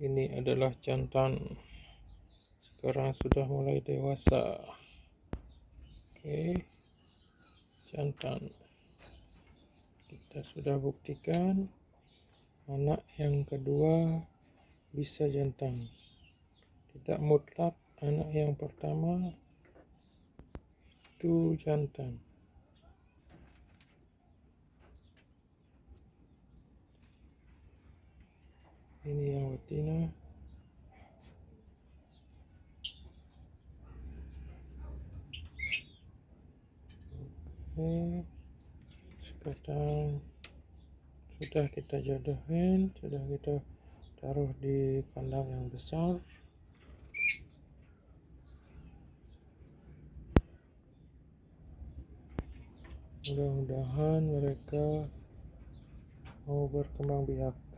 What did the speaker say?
Ini adalah jantan, sekarang sudah mulai dewasa. Oke, jantan kita sudah buktikan anak yang kedua bisa jantan, tidak mutlak anak yang pertama itu jantan. Ini yang betina. Oke, sekarang sudah kita jodohin, sudah kita taruh di kandang yang besar. Mudah-mudahan mereka mau berkembang biak.